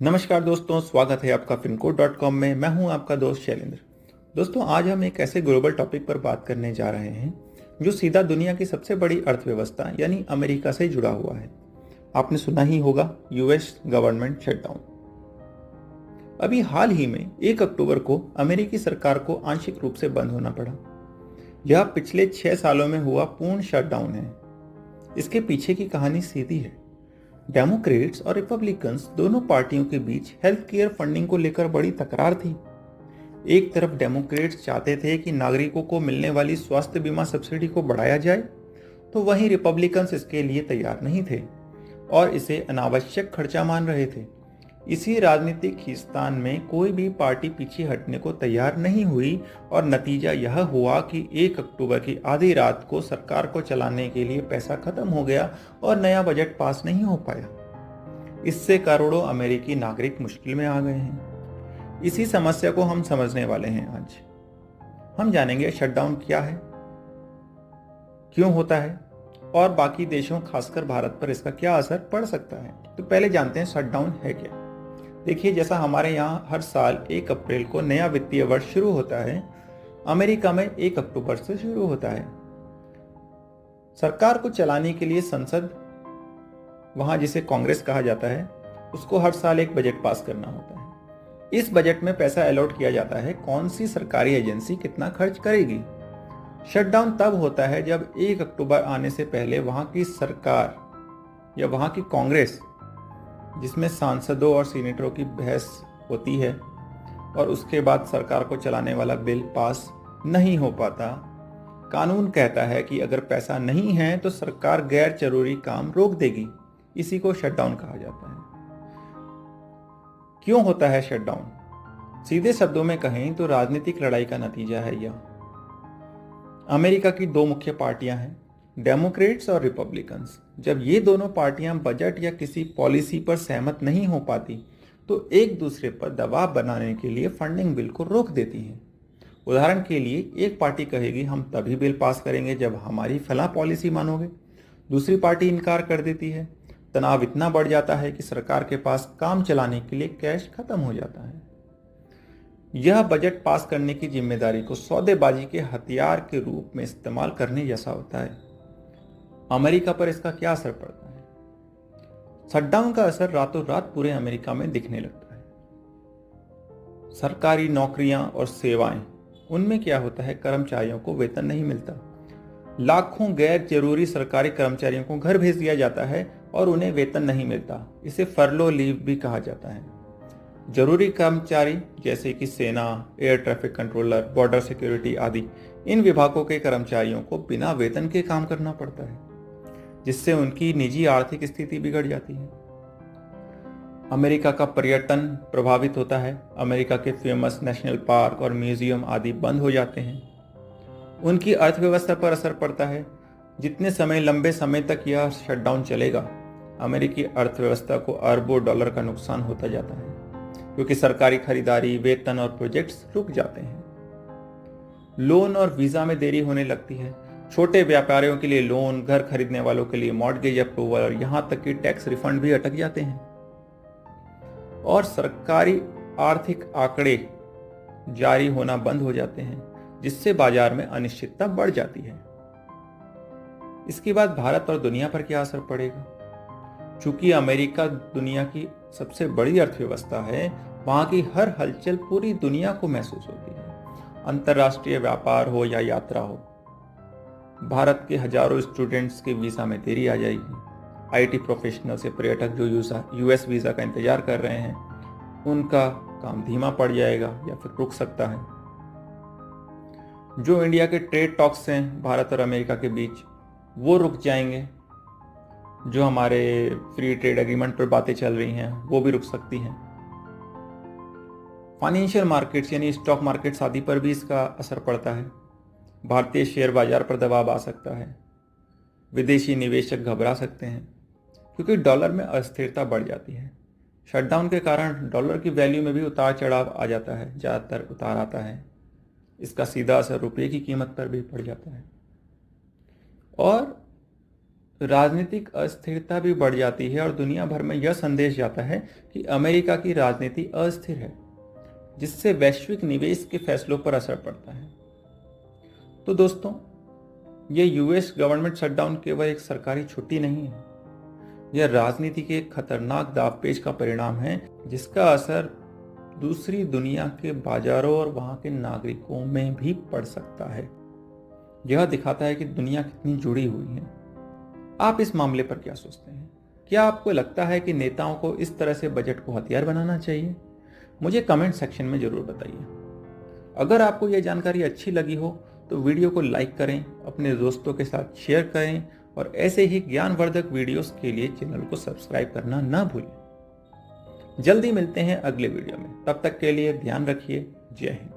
नमस्कार दोस्तों, स्वागत है आपका finco.com में। मैं हूं आपका दोस्त शैलेंद्र। दोस्तों, आज हम एक ऐसे ग्लोबल टॉपिक पर बात करने जा रहे हैं जो सीधा दुनिया की सबसे बड़ी अर्थव्यवस्था यानी अमेरिका से जुड़ा हुआ है। आपने सुना ही होगा, यूएस गवर्नमेंट शटडाउन। अभी हाल ही में 1 अक्टूबर को अमेरिकी सरकार को आंशिक रूप से बंद होना पड़ा। यह पिछले 6 सालों में हुआ पूर्ण शटडाउन है। इसके पीछे की कहानी सीधी है। डेमोक्रेट्स और रिपब्लिकन्स दोनों पार्टियों के बीच हेल्थ केयर फंडिंग को लेकर बड़ी तकरार थी। एक तरफ डेमोक्रेट्स चाहते थे कि नागरिकों को मिलने वाली स्वास्थ्य बीमा सब्सिडी को बढ़ाया जाए, तो वहीं रिपब्लिकन्स इसके लिए तैयार नहीं थे और इसे अनावश्यक खर्चा मान रहे थे। इसी राजनीतिक खींचतान में कोई भी पार्टी पीछे हटने को तैयार नहीं हुई और नतीजा यह हुआ कि 1 अक्टूबर की आधी रात को सरकार को चलाने के लिए पैसा खत्म हो गया और नया बजट पास नहीं हो पाया। इससे करोड़ों अमेरिकी नागरिक मुश्किल में आ गए हैं। इसी समस्या को हम समझने वाले हैं। आज हम जानेंगे शटडाउन क्या है, क्यों होता है और बाकी देशों खासकर भारत पर इसका क्या असर पड़ सकता है। तो पहले जानते हैं शटडाउन है क्या। देखिए, जैसा हमारे यहाँ हर साल 1 अप्रैल को नया वित्तीय वर्ष शुरू होता है, अमेरिका में 1 अक्टूबर से शुरू होता है। सरकार को चलाने के लिए संसद, वहां जिसे कांग्रेस कहा जाता है, उसको हर साल एक बजट पास करना होता है। इस बजट में पैसा अलॉट किया जाता है कौन सी सरकारी एजेंसी कितना खर्च करेगी। शटडाउन तब होता है जब 1 अक्टूबर आने से पहले वहां की सरकार या वहां की कांग्रेस, जिसमें सांसदों और सीनेटरों की बहस होती है, और उसके बाद सरकार को चलाने वाला बिल पास नहीं हो पाता। कानून कहता है कि अगर पैसा नहीं है तो सरकार गैर जरूरी काम रोक देगी। इसी को शटडाउन कहा जाता है। क्यों होता है शटडाउन? सीधे शब्दों में कहें तो राजनीतिक लड़ाई का नतीजा है यह। अमेरिका की 2 मुख्य पार्टियां हैं, डेमोक्रेट्स और रिपब्लिकन्स। जब ये दोनों पार्टियां बजट या किसी पॉलिसी पर सहमत नहीं हो पाती तो एक दूसरे पर दबाव बनाने के लिए फंडिंग बिल को रोक देती हैं। उदाहरण के लिए, एक पार्टी कहेगी हम तभी बिल पास करेंगे जब हमारी फला पॉलिसी मानोगे। दूसरी पार्टी इनकार कर देती है। तनाव इतना बढ़ जाता है कि सरकार के पास काम चलाने के लिए कैश खत्म हो जाता है। यह बजट पास करने की जिम्मेदारी को सौदेबाजी के हथियार के रूप में इस्तेमाल करने जैसा होता है। अमेरिका पर इसका क्या असर पड़ता है? शटडाउन का असर रातों रात पूरे अमेरिका में दिखने लगता है। सरकारी नौकरियां और सेवाएं, उनमें क्या होता है, कर्मचारियों को वेतन नहीं मिलता। लाखों गैर जरूरी सरकारी कर्मचारियों को घर भेज दिया जाता है और उन्हें वेतन नहीं मिलता। इसे फर्लो लीव भी कहा जाता है। जरूरी कर्मचारी जैसे कि सेना, air traffic controller, border security आदि, इन विभागों के कर्मचारियों को बिना वेतन के काम करना पड़ता है, जिससे उनकी निजी आर्थिक स्थिति बिगड़ जाती है। अमेरिका का पर्यटन प्रभावित होता है। अमेरिका के फेमस नेशनल पार्क और म्यूजियम आदि बंद हो जाते हैं। उनकी अर्थव्यवस्था पर असर पड़ता है। जितने समय लंबे समय तक यह शटडाउन चलेगा, अमेरिकी अर्थव्यवस्था को अरबों डॉलर का नुकसान होता जाता है, क्योंकि सरकारी खरीदारी, वेतन और प्रोजेक्ट्स रुक जाते हैं। लोन और वीजा में देरी होने लगती है। छोटे व्यापारियों के लिए लोन, घर खरीदने वालों के लिए मॉर्गेज अप्रूवल और यहां तक कि टैक्स रिफंड भी अटक जाते हैं। और सरकारी आर्थिक आंकड़े जारी होना बंद हो जाते हैं, जिससे बाजार में अनिश्चितता बढ़ जाती है। इसके बाद भारत और दुनिया पर क्या असर पड़ेगा? चूंकि अमेरिका दुनिया की सबसे बड़ी अर्थव्यवस्था है, वहां की हर हलचल पूरी दुनिया को महसूस होती है। अंतर्राष्ट्रीय व्यापार हो या यात्रा हो, भारत के हजारों स्टूडेंट्स के वीजा में देरी आ जाएगी। आईटी प्रोफेशनल से पर्यटक जो यूएस वीजा का इंतजार कर रहे हैं, उनका काम धीमा पड़ जाएगा या फिर रुक सकता है। जो इंडिया के ट्रेड टॉक्स हैं भारत और अमेरिका के बीच, वो रुक जाएंगे। जो हमारे फ्री ट्रेड एग्रीमेंट पर बातें चल रही हैं, वो भी रुक सकती हैं। फाइनेंशियल मार्केट्स यानी स्टॉक मार्केट्स आदि पर भी इसका असर पड़ता है। भारतीय शेयर बाजार पर दबाव आ सकता है। विदेशी निवेशक घबरा सकते हैं, क्योंकि डॉलर में अस्थिरता बढ़ जाती है। शटडाउन के कारण डॉलर की वैल्यू में भी उतार चढ़ाव आ जाता है, ज़्यादातर उतार आता है। इसका सीधा असर रुपये की कीमत पर भी पड़ जाता है। और राजनीतिक अस्थिरता भी बढ़ जाती है और दुनिया भर में यह संदेश जाता है कि अमेरिका की राजनीति अस्थिर है, जिससे वैश्विक निवेश के फैसलों पर असर पड़ता है। तो दोस्तों, ये यूएस गवर्नमेंट शटडाउन केवल एक सरकारी छुट्टी नहीं है, यह राजनीति के एक खतरनाक दांवपेच का परिणाम है, जिसका असर दूसरी दुनिया के बाजारों और वहां के नागरिकों में भी पड़ सकता है। यह दिखाता है कि दुनिया कितनी जुड़ी हुई है। आप इस मामले पर क्या सोचते हैं? क्या आपको लगता है कि नेताओं को इस तरह से बजट को हथियार बनाना चाहिए? मुझे कमेंट सेक्शन में जरूर बताइए। अगर आपको यह जानकारी अच्छी लगी हो तो वीडियो को लाइक करें, अपने दोस्तों के साथ शेयर करें और ऐसे ही ज्ञानवर्धक वीडियोस के लिए चैनल को सब्सक्राइब करना ना भूलें। जल्दी मिलते हैं अगले वीडियो में, तब तक के लिए ध्यान रखिए। जय हिंद।